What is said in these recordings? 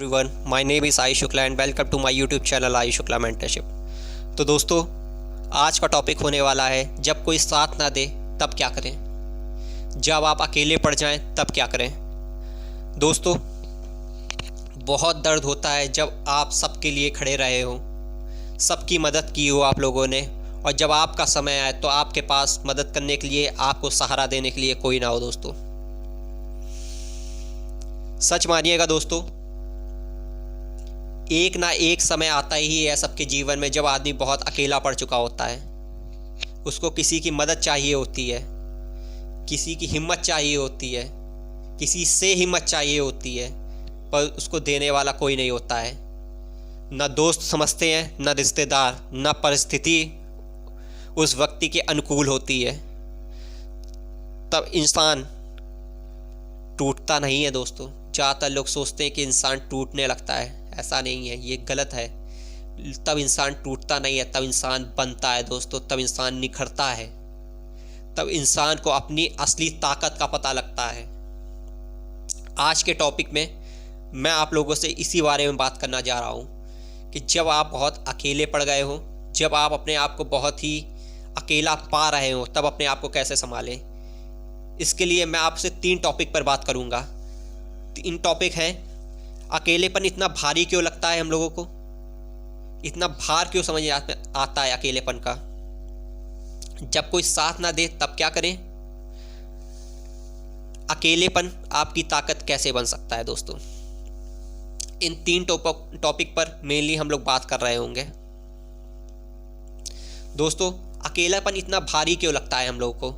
Everyone, my name is Ayush Shukla and welcome to my YouTube channel Ayush Shukla mentorship. तो दोस्तों, आज का टॉपिक होने वाला है जब कोई साथ ना दे तब क्या करें, जब आप अकेले पड़ जाएं तब क्या करें। दोस्तों, बहुत दर्द होता है जब आप सबके लिए खड़े रहे हो, सबकी मदद की हो आप लोगों ने, और जब आपका समय आए तो आपके पास मदद करने के लिए, आपको सहारा देने के लिए कोई ना हो। दोस्तों, सच मानिएगा दोस्तों, एक ना एक समय आता ही है सबके जीवन में जब आदमी बहुत अकेला पड़ चुका होता है। उसको किसी की मदद चाहिए होती है, किसी की हिम्मत चाहिए होती है, किसी से हिम्मत चाहिए होती है, पर उसको देने वाला कोई नहीं होता है। न दोस्त समझते हैं, न रिश्तेदार, न परिस्थिति उस व्यक्ति के अनुकूल होती है। तब इंसान टूटता नहीं है। दोस्तों, ज़्यादातर लोग सोचते हैं कि इंसान टूटने लगता है, ऐसा नहीं है, ये गलत है। तब इंसान टूटता नहीं है, तब इंसान बनता है। दोस्तों, तब इंसान निखरता है, तब इंसान को अपनी असली ताकत का पता लगता है। आज के टॉपिक में मैं आप लोगों से इसी बारे में बात करना जा रहा हूँ कि जब आप बहुत अकेले पड़ गए हो, जब आप अपने आप को बहुत ही अकेला पा रहे हो, तब अपने आप को कैसे संभालें। इसके लिए मैं आपसे 3 टॉपिक पर बात करूँगा। 3 टॉपिक हैं: अकेलेपन इतना भारी क्यों लगता है हम लोगों को, इतना भार क्यों समझ आता है अकेलेपन का, जब कोई साथ ना दे तब क्या करें, अकेलेपन आपकी ताकत कैसे बन सकता है। दोस्तों, इन 3 टॉपिक पर मेनली हम लोग बात कर रहे होंगे। दोस्तों, अकेलापन इतना भारी क्यों लगता है हम लोगों को,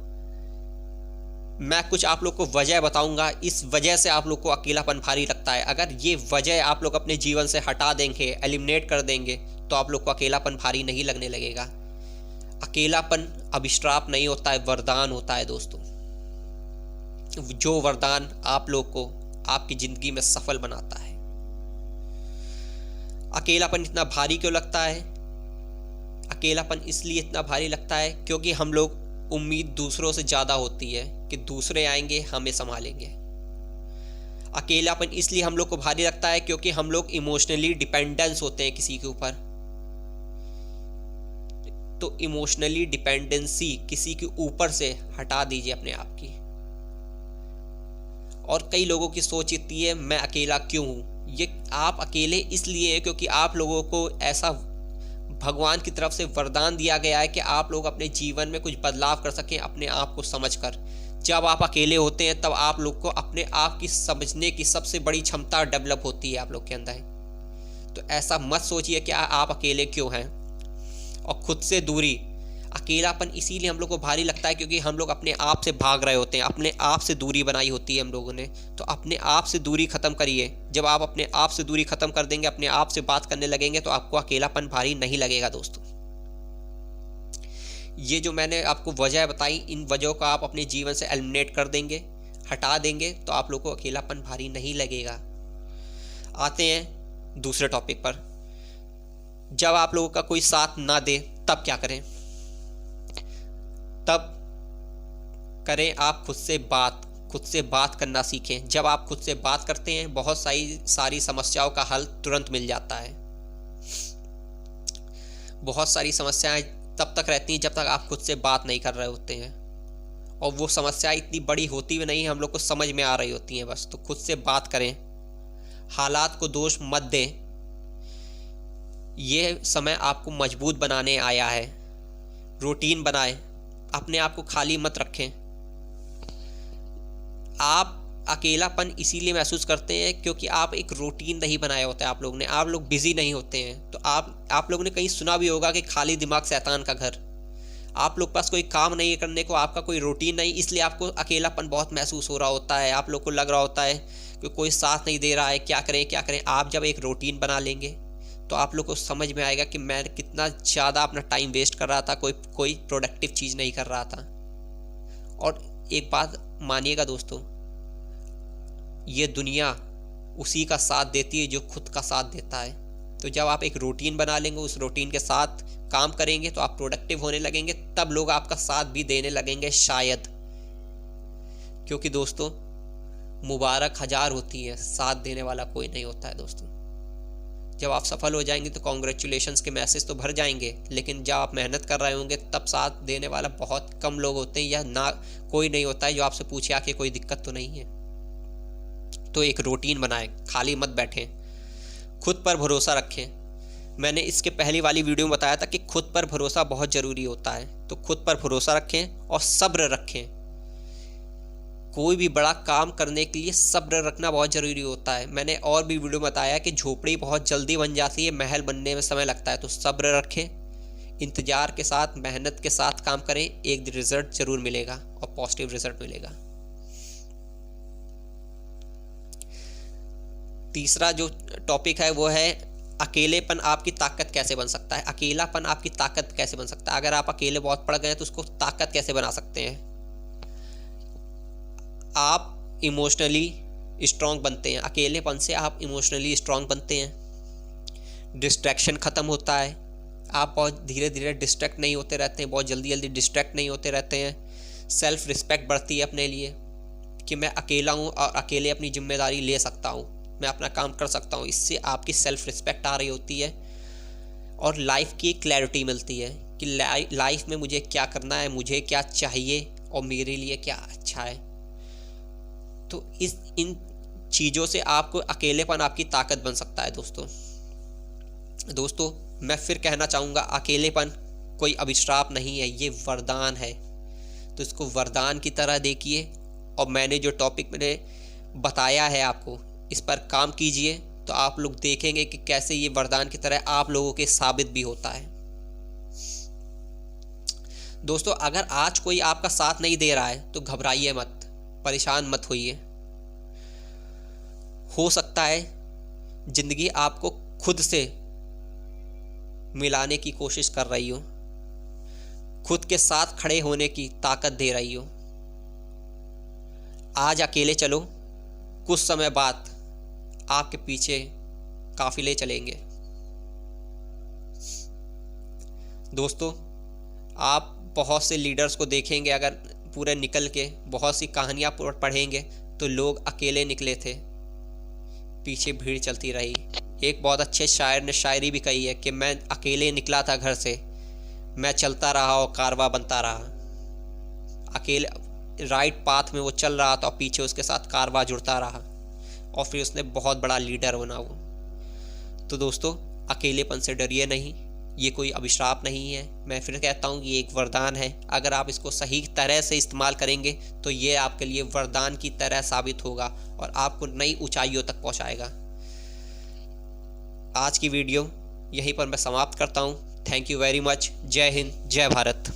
मैं कुछ आप लोग को वजह बताऊंगा। इस वजह से आप लोग को अकेलापन भारी लगता है। अगर ये वजह आप लोग अपने जीवन से हटा देंगे, एलिमिनेट कर देंगे, तो आप लोग को अकेलापन भारी नहीं लगने लगेगा। अकेलापन अभिशाप नहीं होता है, वरदान होता है। दोस्तों, जो वरदान आप लोग को आपकी ज़िंदगी में सफल बनाता है। अकेलापन इतना भारी क्यों लगता है? अकेलापन इसलिए इतना भारी लगता है क्योंकि हम लोग उम्मीद दूसरों से ज़्यादा होती है कि दूसरे आएंगे, हमें संभालेंगे। अकेलापन इसलिए हम लोग को भारी लगता है क्योंकि हम लोग इमोशनली डिपेंडेंस होते हैं किसी के ऊपर। तो इमोशनली डिपेंडेंसी किसी के ऊपर से हटा दीजिए अपने आप की। और कई लोगों की सोच इतनी है, मैं अकेला क्यों हूँ। ये आप अकेले इसलिए हैं क्योंकि आप लोगों को ऐसा भगवान की तरफ से वरदान दिया गया है कि आप लोग अपने जीवन में कुछ बदलाव कर सकें अपने आप को समझकर। जब आप अकेले होते हैं तब आप लोग को अपने आप की समझने की सबसे बड़ी क्षमता डेवलप होती है आप लोग के अंदर। तो ऐसा मत सोचिए कि आप अकेले क्यों हैं। और खुद से दूरी, अकेलापन इसीलिए हम लोग को भारी लगता है क्योंकि हम लोग अपने आप से भाग रहे होते हैं, अपने आप से दूरी बनाई होती है हम लोगों ने। तो अपने आप से दूरी ख़त्म करिए। जब आप अपने आप से दूरी ख़त्म कर देंगे, अपने आप से बात करने लगेंगे, तो आपको अकेलापन भारी नहीं लगेगा। दोस्तों, ये जो मैंने आपको वजह बताई, इन वजहों का आप अपने जीवन से एलिमिनेट कर देंगे, हटा देंगे, तो आप लोग को अकेलापन भारी नहीं लगेगा। आते हैं दूसरे टॉपिक पर। जब आप लोगों का कोई साथ ना दे तब क्या करें? तब करें आप खुद से बात करना सीखें। जब आप खुद से बात करते हैं, बहुत सारी समस्याओं का हल तुरंत मिल जाता है। बहुत सारी समस्याएं तब तक रहती हैं जब तक आप खुद से बात नहीं कर रहे होते हैं, और वो समस्या इतनी बड़ी होती भी नहीं, हम लोग को समझ में आ रही होती हैं बस। तो खुद से बात करें, हालात को दोष मत दें। ये समय आपको मजबूत बनाने आया है। रूटीन बनाएं, अपने आप को खाली मत रखें। आप अकेलापन इसीलिए महसूस करते हैं क्योंकि आप एक रूटीन नहीं बनाया होता है आप लोग ने, आप लोग बिजी नहीं होते हैं। तो आप लोगों ने कहीं सुना भी होगा कि खाली दिमाग शैतान का घर। आप लोग पास कोई काम नहीं करने को, आपका कोई रूटीन नहीं, इसलिए आपको अकेलापन बहुत महसूस हो रहा होता है। आप लोग को लग रहा होता है कि कोई साथ नहीं दे रहा है, क्या करें क्या करें। आप जब एक रूटीन बना लेंगे तो आप लोग को समझ में आएगा कि मैं कितना ज़्यादा अपना टाइम वेस्ट कर रहा था, कोई प्रोडक्टिव चीज़ नहीं कर रहा था। और एक बात मानिएगा दोस्तों, ये दुनिया उसी का साथ देती है जो खुद का साथ देता है। तो जब आप एक रूटीन बना लेंगे, उस रूटीन के साथ काम करेंगे, तो आप प्रोडक्टिव होने लगेंगे, तब लोग आपका साथ भी देने लगेंगे शायद। क्योंकि दोस्तों, मुबारक हजार होती है, साथ देने वाला कोई नहीं होता है दोस्तों। जब आप सफल हो जाएंगे तो कॉन्ग्रेचुलेशंस के मैसेज तो भर जाएंगे, लेकिन जब आप मेहनत कर रहे होंगे तब साथ देने वाला बहुत कम लोग होते हैं, या ना कोई नहीं होता है जो आपसे पूछे आके कोई दिक्कत तो नहीं है। तो एक रूटीन बनाएं, खाली मत बैठें, खुद पर भरोसा रखें। मैंने इसके पहली वाली वीडियो में बताया था कि खुद पर भरोसा बहुत ज़रूरी होता है, तो खुद पर भरोसा रखें और सब्र रखें। कोई भी बड़ा काम करने के लिए सब्र रखना बहुत ज़रूरी होता है। मैंने और भी वीडियो में बताया कि झोपड़ी बहुत जल्दी बन जाती है, महल बनने में समय लगता है। तो सब्र रखें, इंतज़ार के साथ, मेहनत के साथ काम करें, एक दिन रिजल्ट ज़रूर मिलेगा और पॉजिटिव रिजल्ट मिलेगा। तीसरा जो टॉपिक है वो है अकेलेपन आपकी ताकत कैसे बन सकता है। अकेलापन आपकी ताकत कैसे बन सकता है। अगर आप अकेले बहुत पड़ गए हैं तो उसको ताकत कैसे बना सकते हैं। आप इमोशनली स्ट्रांग बनते हैं, अकेलेपन से आप इमोशनली स्ट्रांग बनते हैं। डिस्ट्रैक्शन ख़त्म होता है, आप बहुत धीरे धीरे डिस्ट्रैक्ट नहीं होते रहते हैं, बहुत जल्दी जल्दी डिस्ट्रैक्ट नहीं होते रहते हैं। सेल्फ रिस्पेक्ट बढ़ती है अपने लिए कि मैं अकेला हूँ और अकेले अपनी जिम्मेदारी ले सकता हूँ, मैं अपना काम कर सकता हूँ। इससे आपकी सेल्फ रिस्पेक्ट आ रही होती है और लाइफ की क्लैरिटी मिलती है कि लाइफ में मुझे क्या करना है, मुझे क्या चाहिए और मेरे लिए क्या अच्छा है। तो इन चीज़ों से आपको अकेलेपन आपकी ताकत बन सकता है दोस्तों मैं फिर कहना चाहूँगा, अकेलेपन कोई अभिशाप नहीं है, ये वरदान है। तो इसको वरदान की तरह देखिए और मैंने जो टॉपिक मैंने बताया है आपको, इस पर काम कीजिए तो आप लोग देखेंगे कि कैसे ये वरदान की तरह आप लोगों के साबित भी होता है। दोस्तों अगर आज कोई आपका साथ नहीं दे रहा है तो घबराइए मत, परेशान मत होइए। हो सकता है जिंदगी आपको खुद से मिलाने की कोशिश कर रही हो, खुद के साथ खड़े होने की ताकत दे रही हो। आज अकेले चलो, कुछ समय बाद आपके पीछे काफिले चलेंगे। दोस्तों आप बहुत से लीडर्स को देखेंगे, अगर पूरे निकल के बहुत सी कहानियाँ पढ़ेंगे तो लोग अकेले निकले थे, पीछे भीड़ चलती रही। एक बहुत अच्छे शायर ने शायरी भी कही है कि मैं अकेले निकला था घर से, मैं चलता रहा और कारवां बनता रहा। अकेले राइट पाथ में वो चल रहा था और पीछे उसके साथ कारवां जुड़ता रहा और फिर उसने बहुत बड़ा लीडर बना वो। तो दोस्तों अकेलेपन से डरिए नहीं, ये कोई अभिशाप नहीं है। मैं फिर कहता हूँ ये एक वरदान है। अगर आप इसको सही तरह से इस्तेमाल करेंगे तो ये आपके लिए वरदान की तरह साबित होगा और आपको नई ऊंचाइयों तक पहुँचाएगा। आज की वीडियो यहीं पर मैं समाप्त करता हूँ। Thank you very much. जय हिंद, जय भारत।